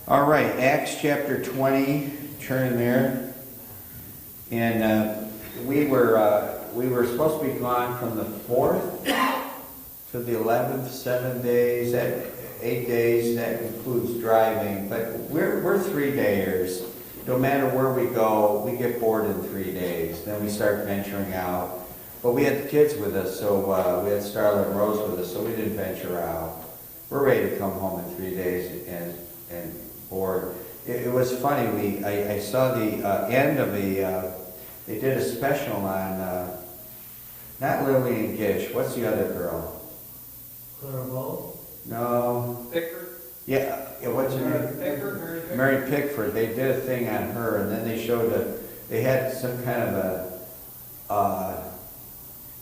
All right, Acts chapter 20, turn there. And we were supposed to be gone from the 4th to the 11th, 7 days, 8 days, that includes driving. But we're 3-dayers. No matter where we go, we get bored in 3 days. Then we start venturing out. But we had the kids with us, so we had Starla and Rose with us, so we didn't venture out. We're ready to come home in 3 days and bored. It was funny. I saw the end of they did a special on not Lillian Gish. What's the other girl? Clara Bow? No. Pickford? Yeah. What's her name? Pickford? Mary Pickford. They did a thing on her, and then they showed they had some kind of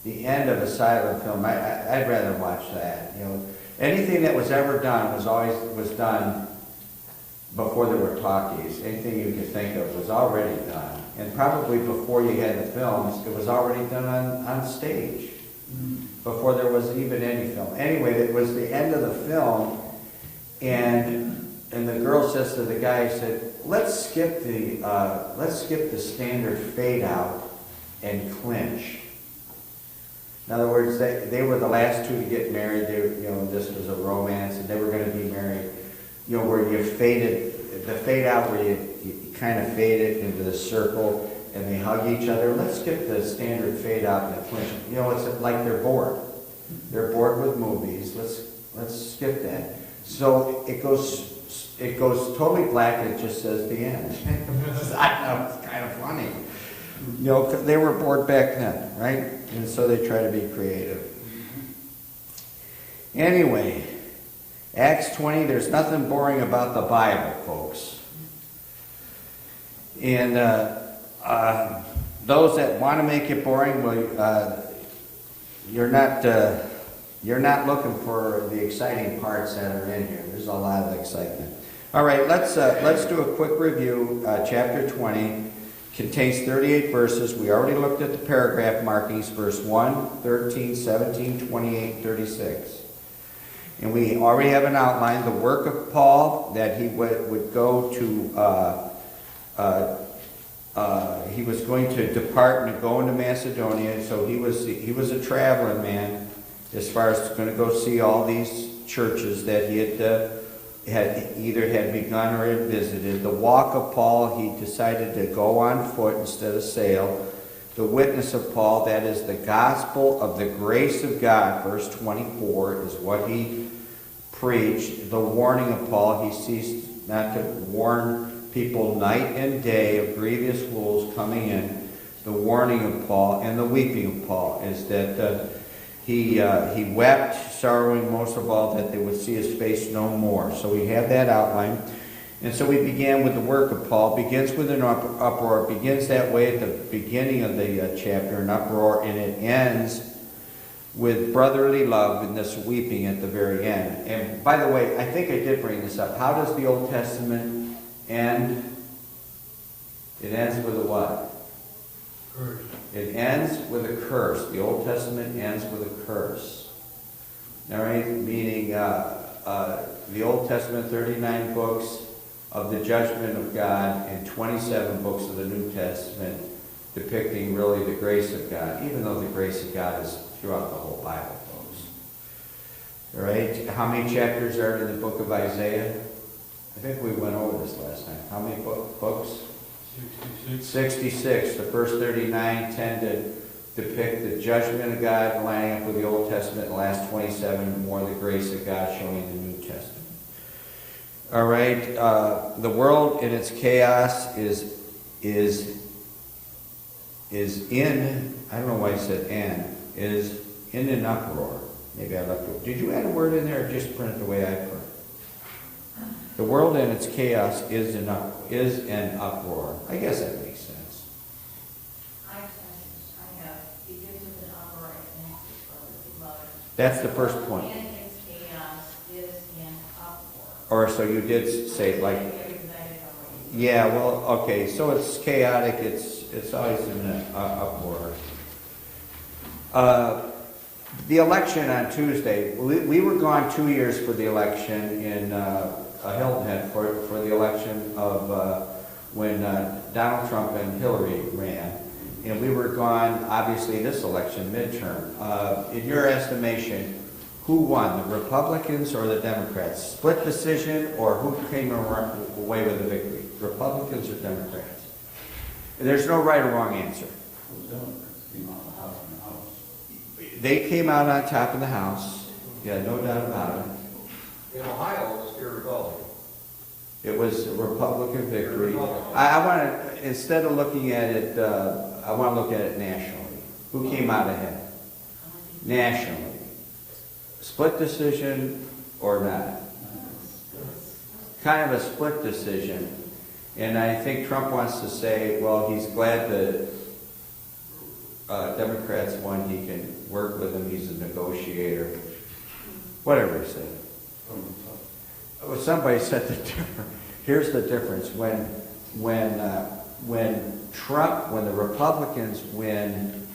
the end of a silent film. I'd rather watch that. You know, anything that was ever done was done before there were talkies. Anything you could think of was already done. And probably before you had the films, it was already done on stage. Before there was even any film. Anyway, it was the end of the film, and the girl says to the guy, said, let's skip the standard fade out and clinch. In other words, they were the last two to get married. This was a romance, and they were going to be married. Where you faded, the fade out where you kind of fade it into the circle and they hug each other. Let's skip the standard fade out and the clinch. It's like they're bored. They're bored with movies. Let's skip that. So it goes totally black and it just says the end. I know, it's kind of funny. They were bored back then, right? And so they try to be creative. Anyway, Acts 20, there's nothing boring about the Bible, folks. And those that want to make it boring, well, you're not looking for the exciting parts that are in here. There's a lot of excitement. All right, let's do a quick review. Chapter 20 contains 38 verses. We already looked at the paragraph markings, verse 1, 13, 17, 28, 36. And we already have an outline, the work of Paul, that he would go to, he was going to depart and go into Macedonia, so he was a traveling man as far as going to go see all these churches that he had either begun or had visited. The walk of Paul, he decided to go on foot instead of sail. The witness of Paul, that is the gospel of the grace of God, verse 24, is what he preached. The warning of Paul, he ceased not to warn people night and day of grievous fools coming in. The warning of Paul and the weeping of Paul is that he wept, sorrowing most of all that they would see his face no more. So we have that outline. And so we began with the work of Paul. Begins with an uproar. Begins that way at the beginning of the chapter, an uproar, and it ends with brotherly love and this weeping at the very end. And by the way, I think I did bring this up. How does the Old Testament end? It ends with a what? Curse. It ends with a curse. The Old Testament ends with a curse. All right? Meaning the Old Testament, 39 books of the judgment of God, and 27 books of the New Testament depicting really the grace of God, even though the grace of God is throughout the whole Bible, folks. All right? How many chapters are in the book of Isaiah? I think we went over this last time. How many books? 66. 66. The first 39 tend to depict the judgment of God lining up with the Old Testament. The last 27 more the grace of God showing the New Testament. All right. The world in its chaos is in, I don't know why I said "and," is in an uproar. Maybe I left it. Did you add a word in there or just print it the way I print? The world in its chaos is an uproar. I guess that makes sense. I have begins with an uproar and ends with brotherly love. That's the first point. And its chaos is in uproar. Or so you did say like, yeah, well, okay, so it's chaotic, it's always in an uproar. The election on Tuesday, we were gone 2 years for the election in Hilton Head for the election of, when Donald Trump and Hillary ran. And we were gone, obviously, this election, midterm. In your estimation, who won, the Republicans or the Democrats? Split decision, or who came away with the victory? Republicans or Democrats? And there's no right or wrong answer. They came out on top of the House. Yeah, no doubt about it. In Ohio, it was pure Republican. It was a Republican victory. I want to, instead of looking at it, I want to look at it nationally. Who came out ahead? Nationally. Split decision or not? Kind of a split decision. And I think Trump wants to say, well, he's glad that Democrats won. He can work with them. He's a negotiator. Whatever he said. Well, somebody said the difference. Here's the difference. When the Republicans win,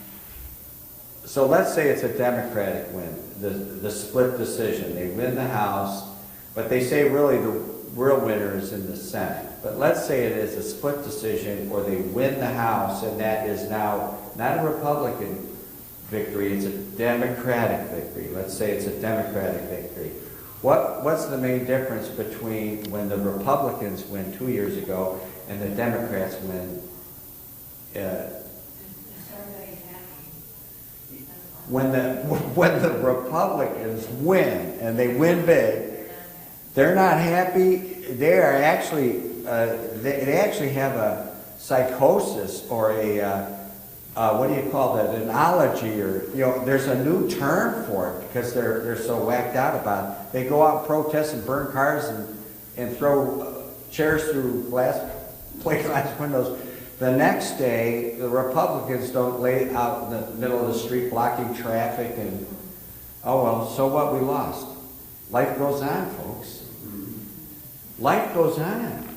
so let's say it's a Democratic win, the split decision. They win the House, but they say really the real winner is in the Senate. But let's say it is a split decision, or they win the House, and that is now not a Republican victory, it's a Democratic victory. Let's say it's a Democratic victory. What's the main difference between when the Republicans win 2 years ago and the Democrats win? When the Republicans win and they win big, they're not happy. They are actually they actually have a psychosis or a what do you call that? An allergy, or there's a new term for it because they're so whacked out about it. They go out and protest and burn cars and throw chairs through plate glass windows. The next day, the Republicans don't lay out in the middle of the street blocking traffic and, oh well, so what, we lost. Life goes on, folks. Life goes on.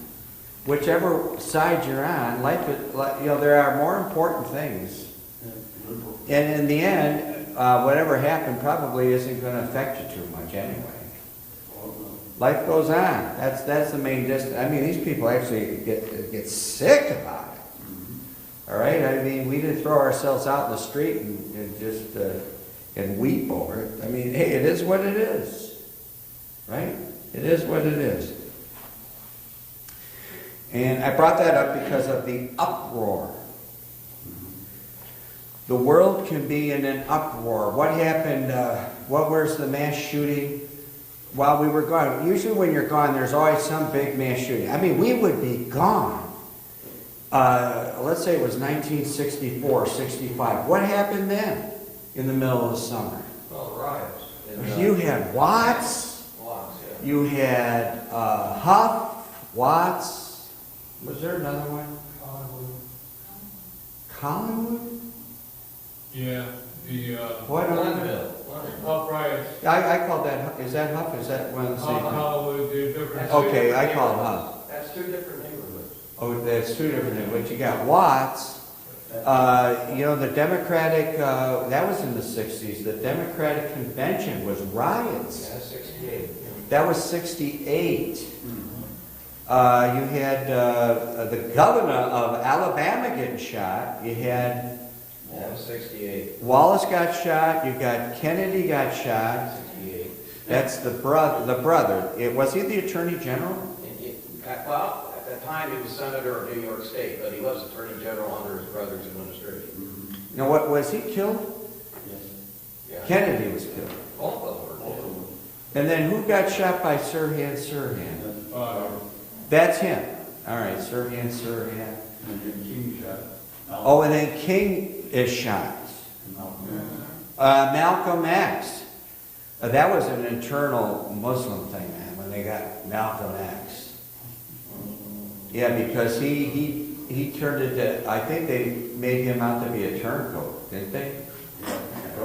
Whichever side you're on, life is, there are more important things. And in the end, whatever happened probably isn't going to affect you too much anyway. Life goes on. That's the main distance. I mean, these people actually get sick about it. All right? I mean, we didn't throw ourselves out in the street and just and weep over it. I mean, hey, it is what it is. Right? It is what it is. And I brought that up because of the uproar. The world can be in an uproar. What happened? Where's the mass shooting? While we were gone. Usually when you're gone, there's always some big mass shooting. I mean, we would be gone. Let's say it was 1964, 65. What happened then in the middle of the summer? Well, riots. You had Watts. Watts, yeah. You had Huff, Watts. Was there another one? Collinwood? Yeah, the, What? Glenville. Huff riots. I called that, is that Huff? Is that one of the same thing? Hollywood, they're different. Okay, I call it Huff. That's two different neighborhoods. Oh, that's two different things. But you got Watts. The Democratic, that was in the 60s. The Democratic Convention was riots. Yeah, 68. That was 68. You had the governor of Alabama getting shot. You had That was 68. Wallace got shot. You got Kennedy got shot. 68. That's the brother. Was he the Attorney General? Well, at that time he was senator of New York State, but he was attorney general under his brother's administration. Now, what was he killed? Yeah. Kennedy was killed. Both of them were killed. And then who got shot by Sirhan Sirhan? That's him. All right, Sirhan Sirhan. Oh, and then King is shot. Malcolm X. That was an internal Muslim thing, man, when they got Malcolm X. Yeah, because he turned into, I think they made him out to be a turncoat, didn't they?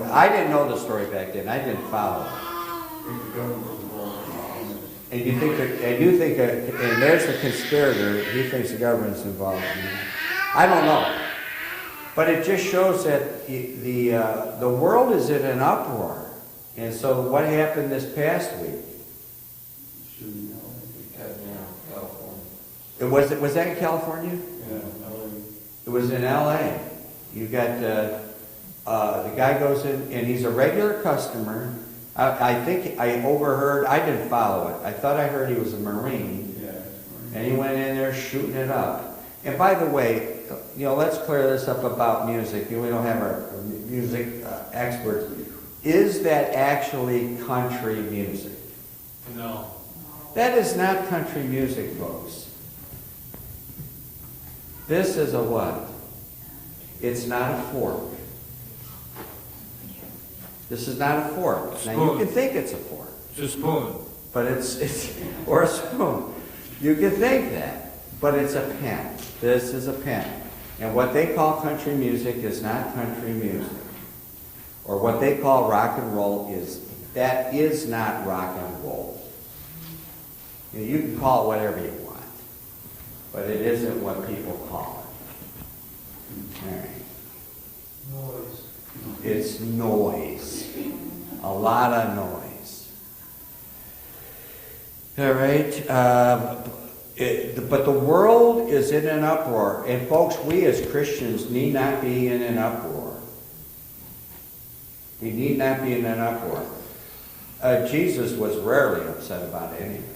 I didn't know the story back then. I didn't follow it. And you think, and there's the conspirator. He thinks the government's involved in it. I don't know, but it just shows that the world is in an uproar. And so, what happened this past week? Was that in California? Yeah, It was in LA. You got, the guy goes in, and he's a regular customer. I think I overheard, I didn't follow it. I thought I heard he was a Marine, yeah. and he went in there shooting it up. And by the way, let's clear this up about music. We don't have our music experts. Is that actually country music? No. That is not country music, folks. This is a what? It's not a fork. This is not a fork. Now you Spoon. can think it's a fork, It's a spoon. but it's or a spoon. You can think that, but it's a pen. This is a pen. And what they call country music is not country music. Or what they call rock and roll is not rock and roll. You can call it whatever you want, but it isn't what people call it. All right. Noise. It's noise. A lot of noise. All right. But the world is in an uproar. And folks, we as Christians need not be in an uproar. We need not be in an uproar. Jesus was rarely upset about anything.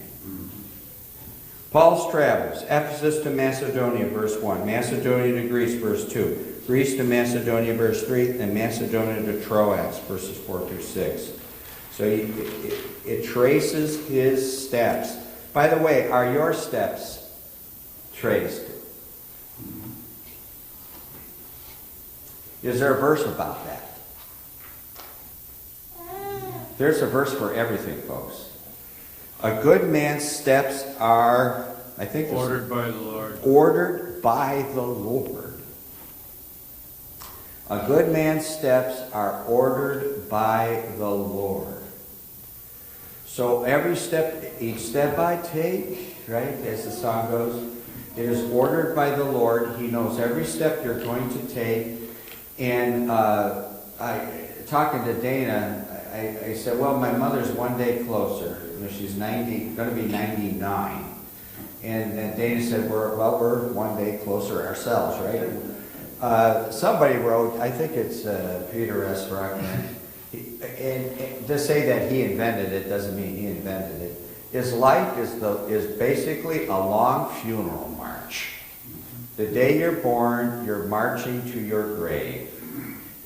Paul's travels. Ephesus to Macedonia, verse 1. Macedonia to Greece, verse 2. Greece to Macedonia, verse 3. And Macedonia to Troas, verses 4 through 6. So it traces his steps. By the way, are your steps traced? Is there a verse about that? There's a verse for everything, folks. A good man's steps are, I think, Ordered by the Lord. ordered by the Lord. A good man's steps are ordered by the Lord. So every step, each step I take, right, as the song goes, it is ordered by the Lord. He knows every step you're going to take. And talking to Dana, I said, well, my mother's one day closer. She's going to be 99. And then Dana said, we're one day closer ourselves, right? Somebody wrote, I think it's Peter S. Ruckman, and to say that he invented it doesn't mean he invented it. His life is basically a long funeral march. The day you're born, you're marching to your grave.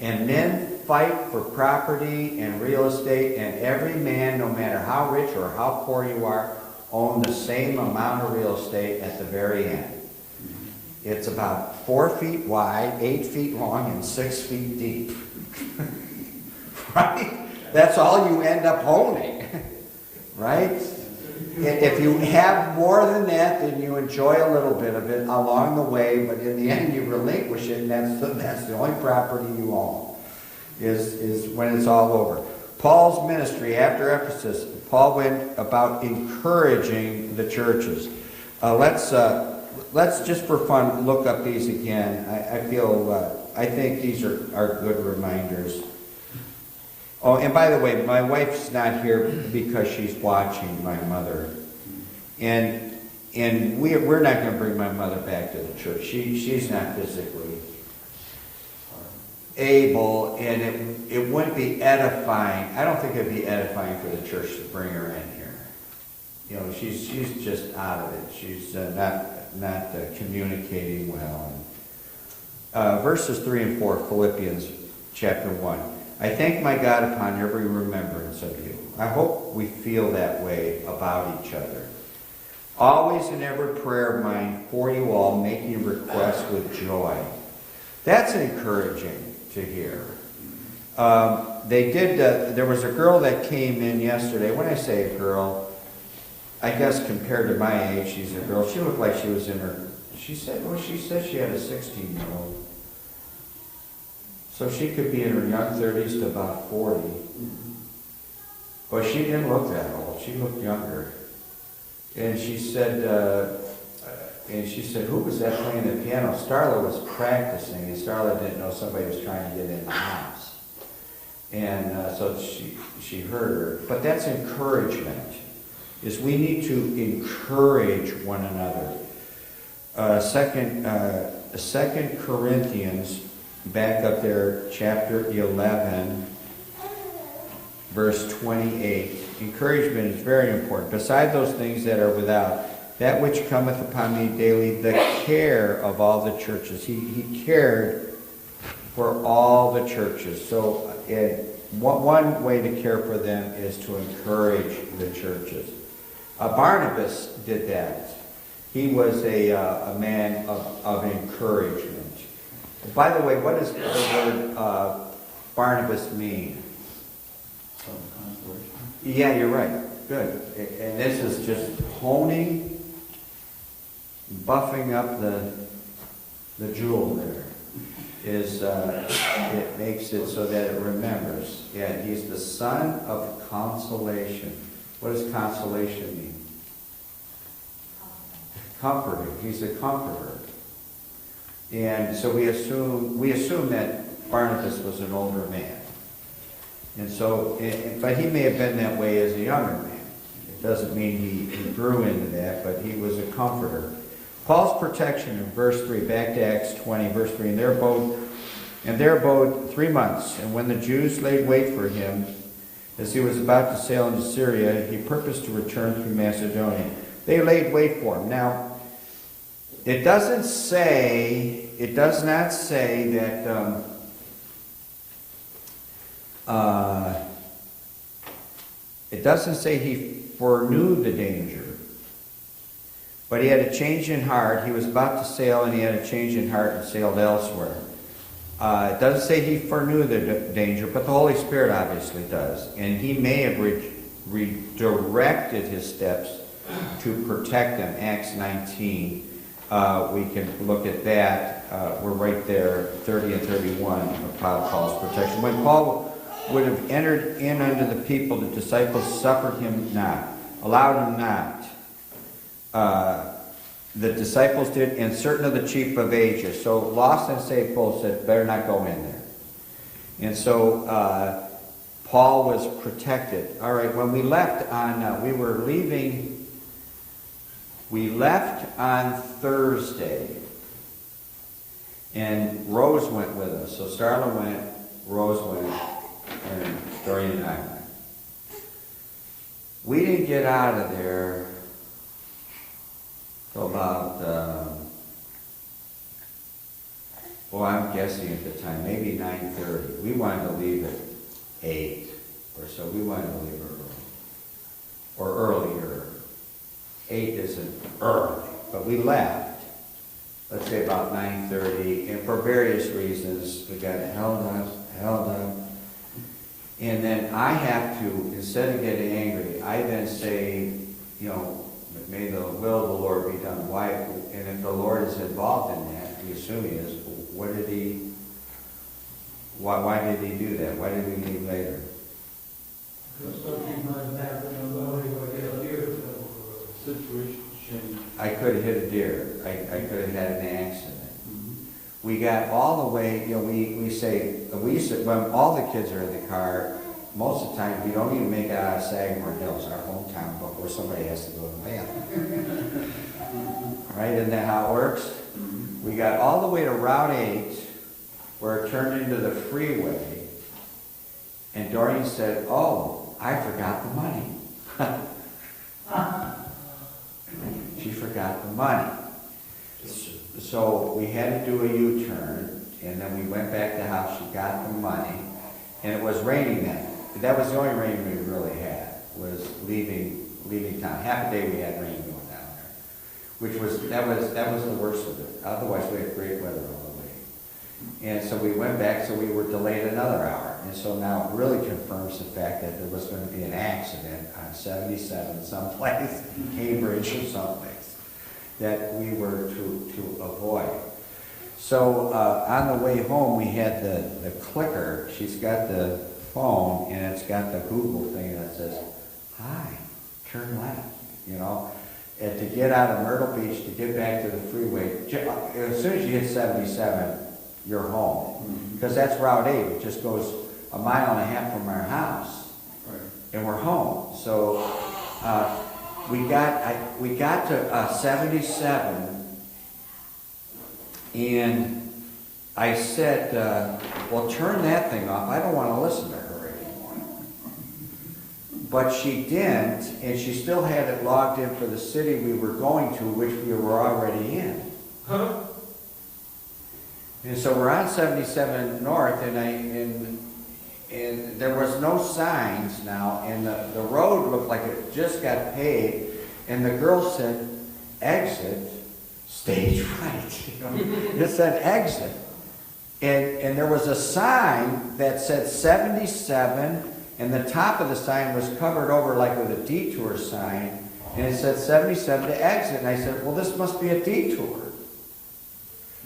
And men fight for property and real estate, and every man, no matter how rich or how poor you are, own the same amount of real estate at the very end. It's about 4 feet wide, 8 feet long, and 6 feet deep. Right? That's all you end up owning. Right? If you have more than that, then you enjoy a little bit of it along the way, but in the end you relinquish it, and that's the only property you own, is when it's all over. Paul's ministry after Ephesus, Paul went about encouraging the churches. Let's just for fun look up these again. I think these are good reminders. Oh, and by the way, my wife's not here because she's watching my mother, and we're not going to bring my mother back to the church. She's not physically able, and it wouldn't be edifying. I don't think it'd be edifying for the church to bring her in here. She's just out of it. She's not communicating well. Verses 3 and 4, Philippians chapter 1. I thank my God upon every remembrance of you. I hope we feel that way about each other. Always in every prayer of mine for you all, making requests with joy. That's encouraging to hear. There was a girl that came in yesterday. When I say a girl, I guess compared to my age, she's a girl. She looked like she was in her, she said she had a 16-year-old. So she could be in her young 30s to about 40. But she didn't look that old. She looked younger. And she said, who was that playing the piano? Starla was practicing, and Starla didn't know somebody was trying to get in the house. And so she heard her. But that's encouragement, is we need to encourage one another. Second Corinthians, back up there, chapter 11, verse 28. Encouragement is very important. Beside those things that are without, that which cometh upon me daily, the care of all the churches. He cared for all the churches. So one way to care for them is to encourage the churches. Barnabas did that. He was a man of encouragement. By the way, what does the word Barnabas mean? Yeah, you're right. Good. And this is just honing, buffing up the jewel there. It makes it so that it remembers. Yeah, he's the son of consolation. What does consolation mean? Comforting. He's a comforter. And so we assume that Barnabas was an older man. And so, but he may have been that way as a younger man. It doesn't mean he grew into that, but he was a comforter. Paul's protection in verse 3, back to Acts 20, verse 3, and there abode 3 months. And when the Jews laid wait for him, as he was about to sail into Syria, he purposed to return through Macedonia. They laid wait for him. Now, it does not say that it doesn't say he foreknew the danger, but he had a change in heart. He was about to sail, and he had a change in heart and sailed elsewhere. It doesn't say he foreknew the danger, but the Holy Spirit obviously does, and he may have redirected his steps to protect them. Acts 19. We can look at that. We're right there, 30 and 31 of Paul's protection. When Paul would have entered in unto the people, the disciples suffered him not, allowed him not. The disciples did, and certain of the chief of Asia. So lost and saved Paul said, better not go in there. And so Paul was protected. All right, when we left on, we left on Thursday, and Rose went with us. So Starla went, Rose went, and Dorian and I went. We didn't get out of there till about, I'm guessing at the time, maybe 9:30. We wanted to leave at 8 or so. We wanted to leave early. Or earlier. 8 isn't early, but we left, let's say about 9:30, and for various reasons, we got held up. And then I have to, instead of getting angry, I then say, may the will of the Lord be done. Why? And if the Lord is involved in that, we assume he is, why did he do that? Why did we leave later? Because something might have happened along the way. Situation changed. I could have hit a deer. I could have had an accident. We got all the way, we used to, when all the kids are in the car, most of the time we don't even make it out of Sagamore Hills, our hometown, before somebody has to go to the bathroom. Right? Isn't that how it works? We got all the way to Route 8, where it turned into the freeway, and Doreen said, "Oh, I forgot the money." She forgot the money. So we had to do a U-turn, and then we went back to the house. She got the money, and it was raining then. That was the only rain we really had, was leaving town. Half a day we had rain going down there, that was the worst of it. Otherwise, we had great weather all the way. And so we went back, so we were delayed another hour. And so now it really confirms the fact that there was going to be an accident on 77 someplace, Cambridge or someplace, that we were to avoid. So on the way home, we had the clicker. She's got the phone, and it's got the Google thing that says, "Hi, turn left," And to get out of Myrtle Beach, to get back to the freeway, as soon as you hit 77, you're home. Because that's Route 8. It just goes a mile and a half from our house. Right. And we're home. So we got to 77, And I said, well, turn that thing off. I don't want to listen to her anymore. But she didn't, and she still had it logged in for the city we were going to, which we were already in. Huh? And so we're on 77 North, and there was no signs now, and the road looked like it just got paved, and the girl said, exit, stage right. You know? It said exit. And there was a sign that said 77, and the top of the sign was covered over like with a detour sign, and it said 77 to exit. And I said, well, this must be a detour.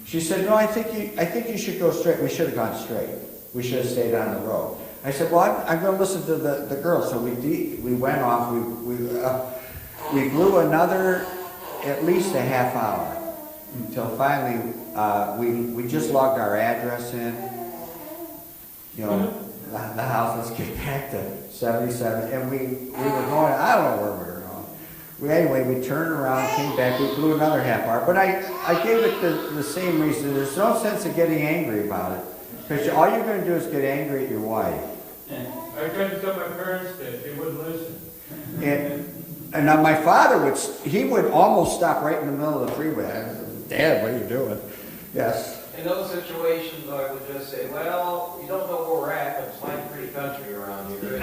She said, no, I think you should go straight. We should have gone straight. We should have stayed on the road. I said, well, I'm going to listen to the girl. So we went off. We blew another at least a half hour until finally we just logged our address in. You know, the house. Let's get back to 77. And we were going. I don't know where we were going. Anyway, we turned around, came back, we blew another half hour. But I gave it the same reason. There's no sense of getting angry about it. Because all you're going to do is get angry at your wife. I tried to tell my parents that, they wouldn't listen. And now my father would almost stop right in the middle of the freeway. I said, Dad, what are you doing? Yes. In those situations, I would just say, well, you don't know where we're at, but it's like pretty country around here.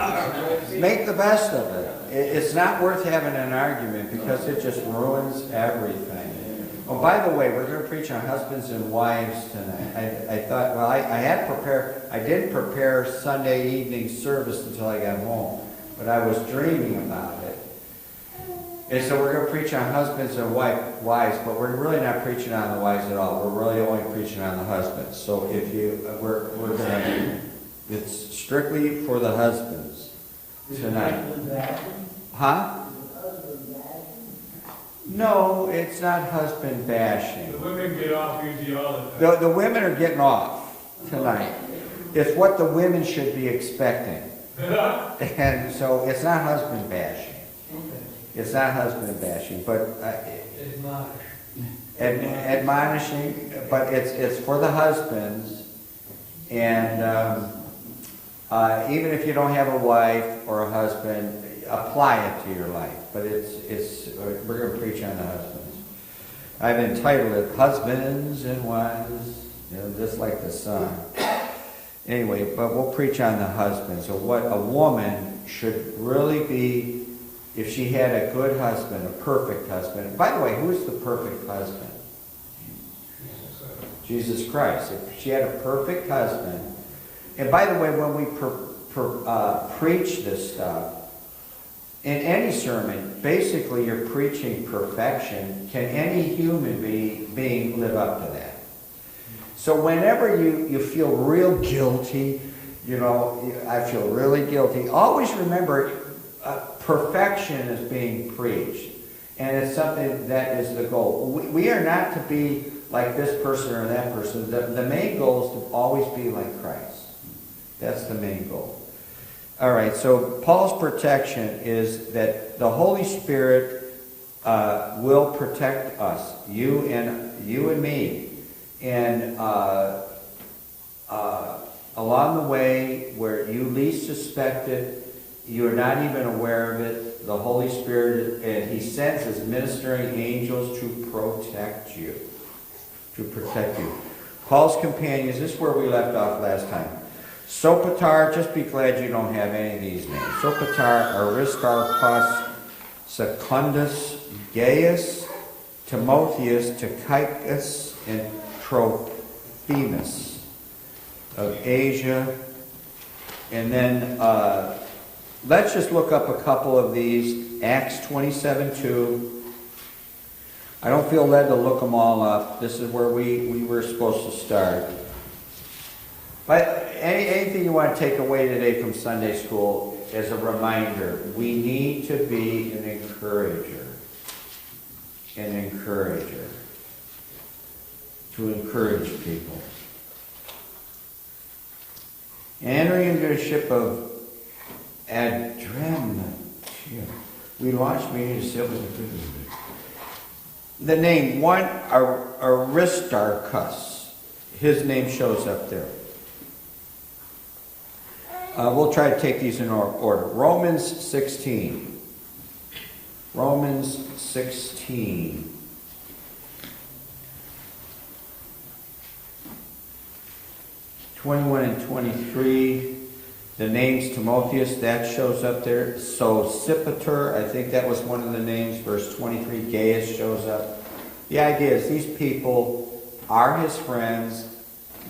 Make the best of it. It's not worth having an argument because it just ruins everything. Oh, by the way, we're going to preach on husbands and wives tonight. I thought, well, I didn't prepare Sunday evening service until I got home, but I was dreaming about it. And so we're going to preach on husbands and wives, but we're really not preaching on the wives at all. We're really only preaching on the husbands. So if we're going to, it's strictly for the husbands tonight. Huh? No, it's not husband bashing. The women get off usually all the time. The women are getting off tonight. It's what the women should be expecting. And so it's not husband bashing. It's not husband bashing, but admonishing, but it's for the husbands. And even if you don't have a wife or a husband, apply it to your life. But we're going to preach on the husbands. I've entitled it "Husbands and Wives," just like the song. Anyway, but we'll preach on the husbands. So what a woman should really be. If she had a good husband, a perfect husband. By the way, who is the perfect husband? Jesus Christ. If she had a perfect husband. And by the way, when we preach this stuff, in any sermon, basically you're preaching perfection. Can any human being live up to that? So whenever you feel real guilty, I feel really guilty, always remember perfection is being preached, and it's something that is the goal. We are not to be like this person or that person. The main goal is to always be like Christ. That's the main goal. All right, so Paul's protection is that the Holy Spirit will protect us, you and me, and along the way where you least suspect it, you're not even aware of it. The Holy Spirit, and He sends His ministering angels to protect you. To protect you. Paul's companions, this is where we left off last time. Sopater, just be glad you don't have any of these names. Sopater, Aristarchus, Secundus, Gaius, Timotheus, Tychicus, and Trophimus of Asia. And then let's just look up a couple of these. Acts 27:2. I don't feel led to look them all up. This is where we were supposed to start. But anything you want to take away today from Sunday school as a reminder, we need to be an encourager. An encourager. To encourage people. Entering into the ship of Adramyttium, we launched me into sail with the the name one Aristarchus. His name shows up there. We'll try to take these in order. Romans 16. Romans 16. (21 and 23). The name's Timotheus, that shows up there. Sosipater, I think that was one of the names. Verse 23, Gaius shows up. The idea is these people are his friends.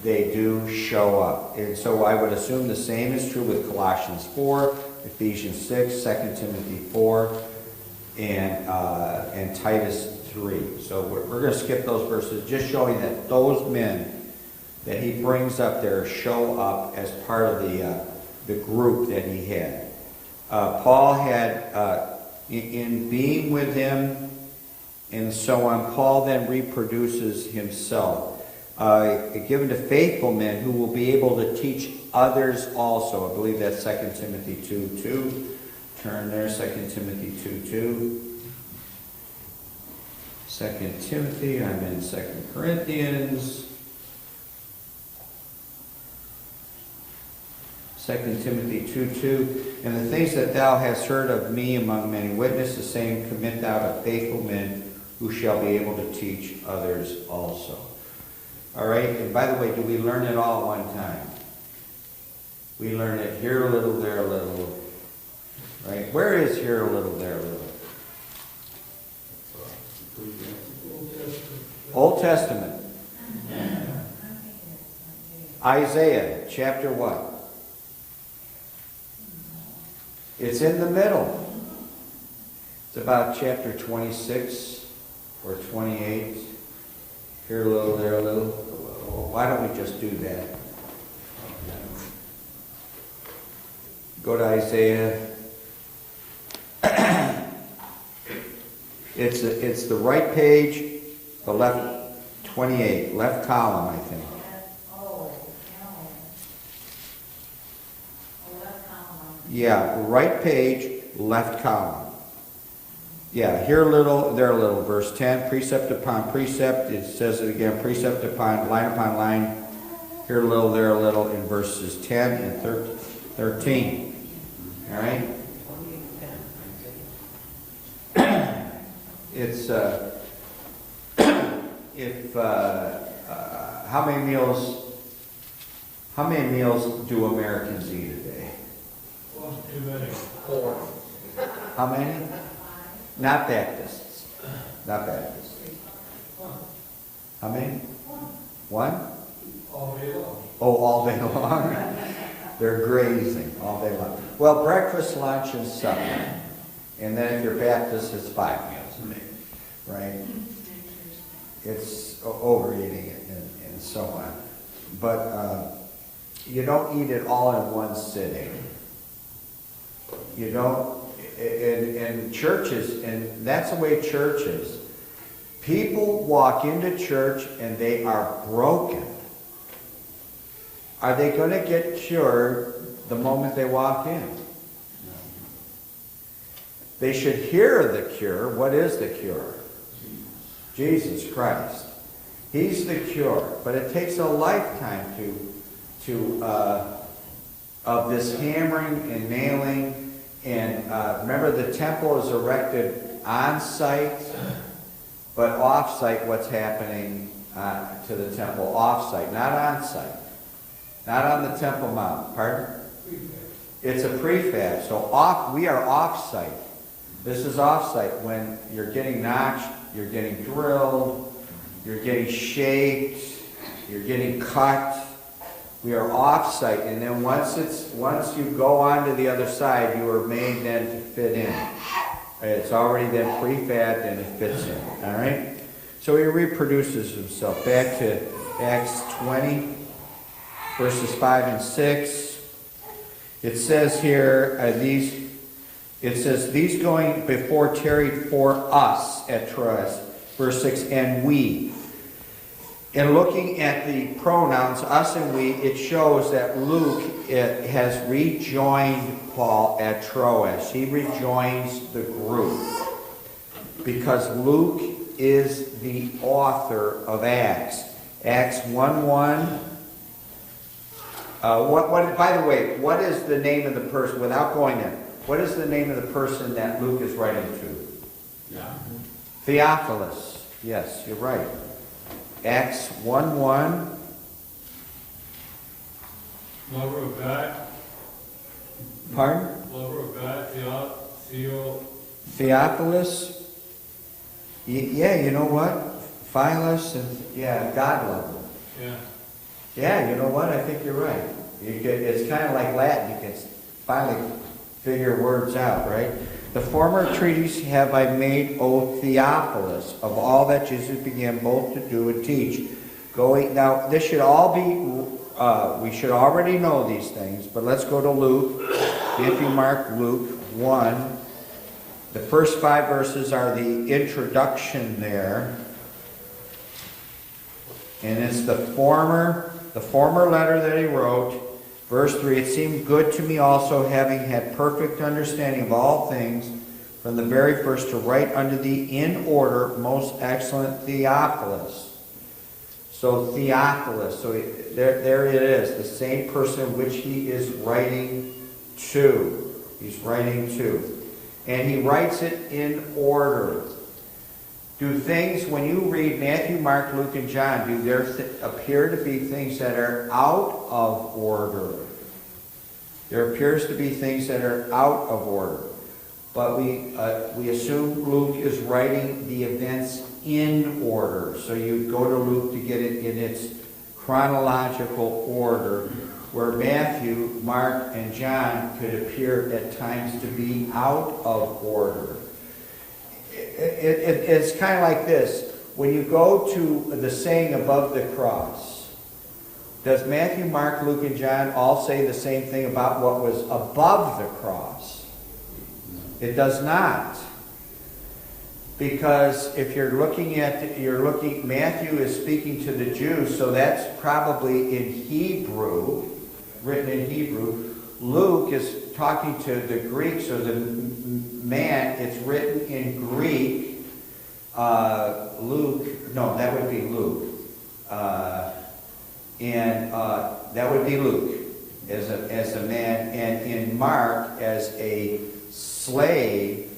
They do show up. And so I would assume the same is true with Colossians 4, Ephesians 6, 2 Timothy 4, and Titus 3. So we're going to skip those verses, just showing that those men that he brings up there show up as part of the group that he had. Paul had, in being with him and so on, Paul then reproduces himself. Given to faithful men who will be able to teach others also. I believe that's 2 Timothy 2:2. Turn there, 2 Timothy 2:2. 2 Timothy, I'm in 2 Corinthians. 2 Timothy 2:2, and the things that thou hast heard of me among many witnesses, the same commit thou to faithful men who shall be able to teach others also. All right, and by the way, do we learn it all at one time? We learn it here a little, there a little. Right? Where is here a little, there a little? Old Testament. Isaiah, chapter what? It's in the middle. It's about chapter 26 or 28. Here a little, there a little. Why don't we just do that? Go to Isaiah. It's the right page, the left 28, left column, I think. Yeah, right page, left column. Yeah, here a little, there a little. Verse 10, precept upon precept. It says it again, precept upon line, here a little, there a little, in verses 10 and 13. All right? It's, how many meals do Americans eat a day? Too many. 4. How many? Not Baptists. Not Baptists. How many? One? All day long. Oh, all day long? They're grazing all day long. Well, breakfast, lunch, and supper. And then if you're Baptist, it's 5 meals a day. Right? It's overeating it and so on. But you don't eat it all in one sitting. You don't, in churches, and that's the way church is. People walk into church and they are broken. Are they going to get cured the moment they walk in? They should hear the cure. What is the cure? Jesus Christ. He's the cure. But it takes a lifetime of this hammering and nailing. And remember, the temple is erected on site, but off site. What's happening to the temple? Off site, not on site, not on the Temple Mount. Pardon? It's a prefab. So we are off site. This is off site when you're getting notched, you're getting drilled, you're getting shaped, you're getting cut. We are off-site, and then once you go on to the other side, you are made then to fit in. It's already then prefabbed and it fits in. All right. So he reproduces himself. Back to Acts 20, verses 5 and 6. It says here these going before tarried for us at Troas. Verse 6, and we. In looking at the pronouns, us and we, it shows that Luke has rejoined Paul at Troas. He rejoins the group. Because Luke is the author of Acts. Acts 1:1. By the way, what is the name of the person, without going there, what is the name of the person that Luke is writing to? Yeah. Theophilus. Yes, you're right. Acts 1:1. Lover of God, Pardon? lover of God, Theo. Theophilus. Yeah, you know what? Philus and, yeah, God lover. Yeah. Yeah, you know what? I think you're right. It's kind of like Latin. You can finally figure words out, right? The former treatise have I made, O Theophilus, of all that Jesus began both to do and teach. Now, this should all be, we should already know these things, but let's go to Luke. Matthew, Mark, Luke 1. The first 5 verses are the introduction there. And it's the former letter that he wrote. Verse 3, it seemed good to me also, having had perfect understanding of all things, from the very first to write unto thee in order, most excellent Theophilus. So Theophilus, so there it is, the same person which he is writing to. He's writing to. And he writes it in order. Do things, when you read Matthew, Mark, Luke, and John, do there appear to be things that are out of order? There appears to be things that are out of order. But we assume Luke is writing the events in order. So you go to Luke to get it in its chronological order, where Matthew, Mark, and John could appear at times to be out of order. It's kind of like this. When you go to the saying above the cross, does Matthew, Mark, Luke, and John all say the same thing about what was above the cross? It does not. Because if Matthew is speaking to the Jews, so that's probably in Hebrew, written in Hebrew. Luke is talking to the Greeks or the man. It's written in Greek. That would be Luke. That would be Luke as a man. And in Mark, as a slave,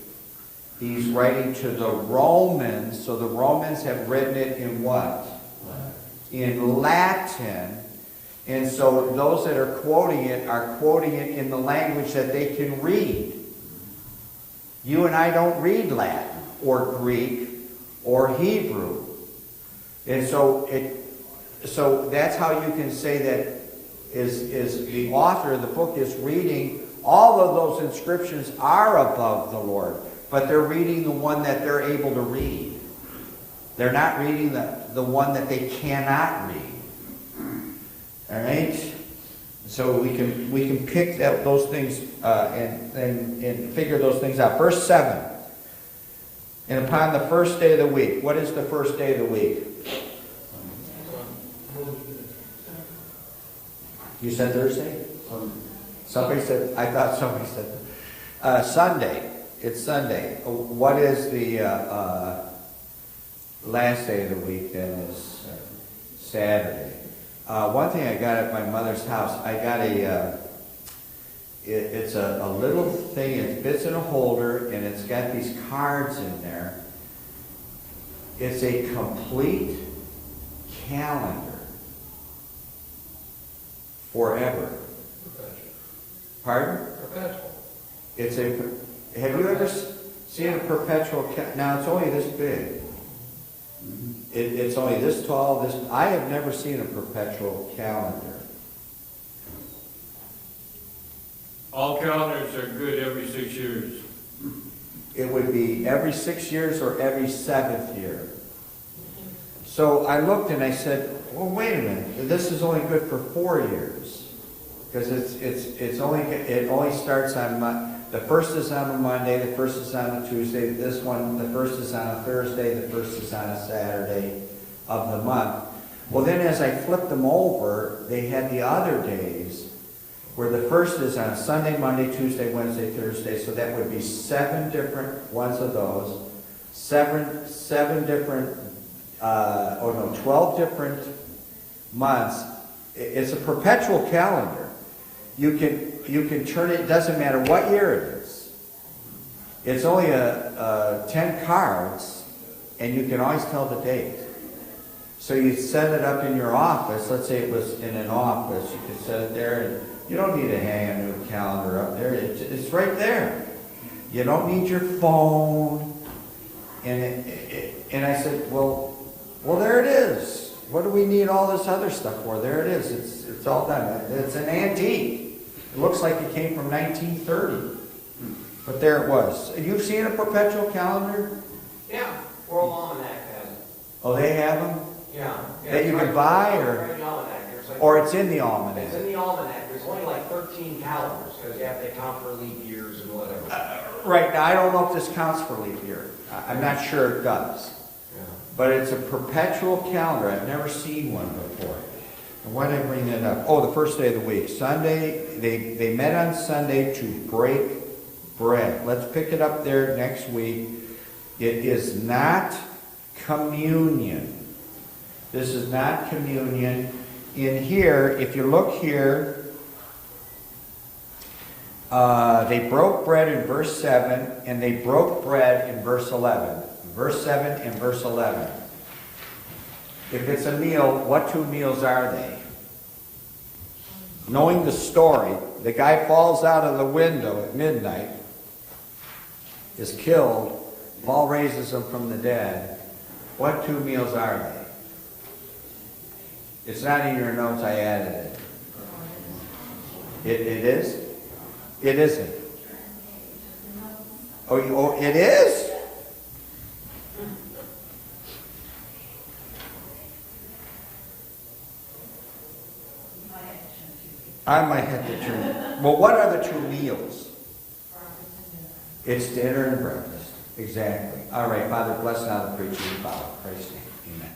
he's writing to the Romans. So the Romans have written it in what? In Latin. And so those that are quoting it in the language that they can read. You and I don't read Latin or Greek or Hebrew. And so that's how you can say that is the author of the book is reading. All of those inscriptions are above the Lord, but they're reading the one that they're able to read. They're not reading the one that they cannot read. All right, so we can pick those things and figure those things out. Verse 7. And upon the first day of the week. What is the first day of the week? You said Thursday? Somebody said. I thought somebody said Sunday. It's Sunday. What is the last day of the week? Then is Saturday. One thing I got at my mother's house, I got it's a little thing, it fits in a holder, and it's got these cards in there. It's a complete calendar. Forever. Perpetual. Pardon? Perpetual. Have you ever seen a perpetual calendar? Now, it's only this big. It's only this tall. I have never seen a perpetual calendar. All calendars are good every 6 years. It would be every 6 years or every 7th year. So I looked and I said, well, wait a minute. This is only good for 4 years. Because it only starts on the first is on a Monday, the first is on a Tuesday, this one, the first is on a Thursday, the first is on a Saturday of the month. Well, then as I flipped them over, they had the other days where the first is on Sunday, Monday, Tuesday, Wednesday, Thursday, so that would be 7 different ones of those. seven different, 12 different months. It's a perpetual calendar. You can turn it, doesn't matter what year it is. It's only 10 cards, and you can always tell the date. So you set it up in your office. Let's say it was in an office. You could set it there, and you don't need to hang a new calendar up there. It's right there. You don't need your phone. And I said, well, there it is. What do we need all this other stuff for? There it is. It's all done. It's an antique. It looks like it came from 1930. But there it was. You've seen a perpetual calendar? Yeah, World Almanac has it. Oh, they have them? Yeah. That you can buy, Right in the almanac. There's like- or it's in the It's almanac? in the almanac. There's only like 13 calendars because you have to account for leap years and whatever. Right, now I don't know if this counts for leap year. I'm not sure it does. Yeah. But it's a perpetual calendar. I've never seen one before. And why did I bring that up? Oh, the first day of the week. Sunday, they met on Sunday to break bread. Let's pick it up there next week. It is not communion. This is not communion. In here, if you look here, they broke bread in verse 7, and they broke bread in verse 11. Verse 7 and verse 11. If it's a meal, what two meals are they? Knowing the story, the guy falls out of the window at midnight, is killed, Paul raises him from the dead. What two meals are they? It's not in your notes, I added it. It is? It isn't. Oh, it is? I might have to turn. Well, what are the two meals? It's dinner and breakfast. Exactly. All right, Father, bless now the preaching and follow. Christ's name. Amen.